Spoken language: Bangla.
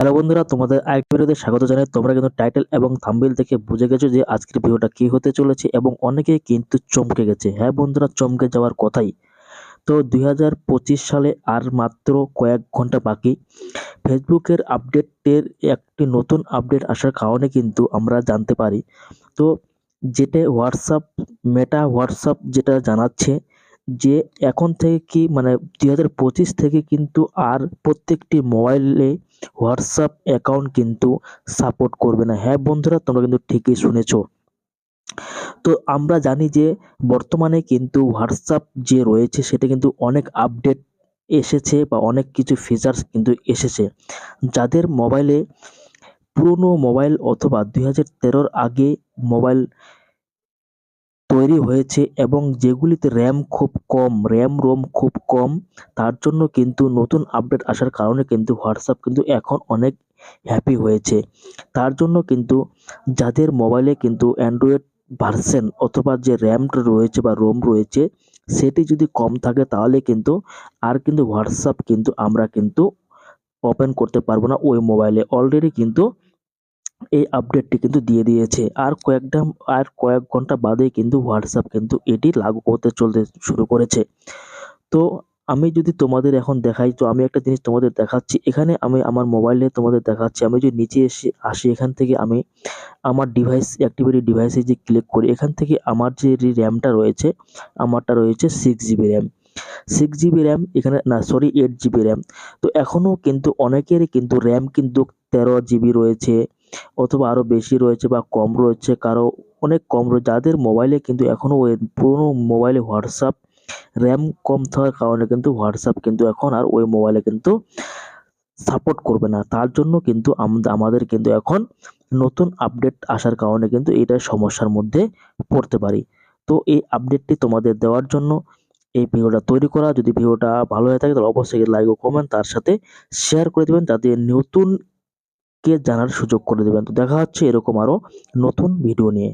হ্যালো বন্ধুরা, তোমাদের আরেকটি ভিডিওতে স্বাগত জানাই। তোমরা কিন্তু টাইটেল এবং থাম্বনেল দেখে বুঝে গেছো যে আজকের ভিডিওটা কি হতে চলেছে এবং অনেকেই কিন্তু চমকে গেছে। হ্যাঁ বন্ধুরা, চমকে যাওয়ার কথাই। তো 2025 সালে আর মাত্র কয়েক ঘন্টা বাকি। ফেসবুকের আপডেটের একটি নতুন আপডেট আসার কারণে কিন্তু আমরা জানতে পারি। তো যেটা হোয়াটসঅ্যাপ, মেটা হোয়াটসঅ্যাপ যেটা জানাচ্ছে যে এখন থেকে কি মানে 2025 থেকে কিন্তু আর প্রত্যেকটি মোবাইলে হোয়াটসঅ্যাপ অ্যাকাউন্ট কিন্তু সাপোর্ট করবে না। হ্যাঁ বন্ধুরা, তোমরা কিন্তু ঠিকই শুনেছো। তো আমরা জানি যে বর্তমানে কিন্তু হোয়াটসঅ্যাপ যে রয়েছে সেটা কিন্তু অনেক আপডেট এসেছে বা অনেক কিছু ফিচার্স কিন্তু এসেছে। যাদের মোবাইলে পুরনো মোবাইল অথবা 2013 আগে মোবাইল তৈরি হয়েছে এবং যেগুলিতে র্যাম রোম খুব কম, তার জন্য কিন্তু নতুন আপডেট আসার কারণে কিন্তু হোয়াটসঅ্যাপ কিন্তু এখন অনেক হ্যাপি হয়েছে। তার জন্য কিন্তু যাদের মোবাইলে কিন্তু অ্যান্ড্রয়েড ভার্সন অথবা যে র্যামটা রয়েছে বা রোম রয়েছে সেটি যদি কম থাকে তাহলে কিন্তু আর কিন্তু হোয়াটসঅ্যাপ কিন্তু আমরা কিন্তু ওপেন করতে পারবো না ওই মোবাইলে। অলরেডি কিন্তু এই আপডেটটি কিন্তু দিয়ে দিয়েছে। আর কয়েক ঘন্টা বাদেই কিন্তু হোয়াটসঅ্যাপ কিন্তু এটি লাগু করতে চলতে শুরু করেছে। তো আমি যদি তোমাদের এখন দেখাই, তো আমি একটা জিনিস তোমাদের দেখাচ্ছি। এখানে আমি আমার মোবাইলে তোমাদের দেখাচ্ছি। আমি যদি নিচে আসি, এখান থেকে আমি আমার অ্যাক্টিভিটি ডিভাইসে যে ক্লিক করি, এখান থেকে আমার যে র্যামটা রয়েছে, আমারটা রয়েছে 6 জিবি র্যাম। 6 জিবি র্যাম এখানে না, সরি, 8 জিবি র্যাম। তো এখনও কিন্তু অনেকেরই কিন্তু র্যাম কিন্তু 13 জিবি রয়েছে অথবা আরও বেশি রয়েছে বা কম রয়েছে, কারো অনেক কম রয়েছে। যাদের মোবাইলে কিন্তু এখনও ওই পুরোনো মোবাইলে হোয়াটসঅ্যাপ র্যাম কম থাকার কারণে কিন্তু হোয়াটসঅ্যাপ কিন্তু এখন আর ওই মোবাইলে কিন্তু সাপোর্ট করবে না। তার জন্য কিন্তু আমাদের কিন্তু এখন নতুন আপডেট আসার কারণে কিন্তু এটা সমস্যার মধ্যে পড়তে পারি। তো এই আপডেটটি তোমাদের দেওয়ার জন্য এই ভিডিওটা তৈরি করা। যদি ভিডিওটা ভালো হয়ে থাকে তাহলে অবশ্যই লাইক ও কমেন্ট তার সাথে শেয়ার করে দিবেন, যাতে নতুন কে জানার সুযোগ করে দেবেন। তো দেখা হচ্ছে এরকম আরো নতুন ভিডিও নিয়ে।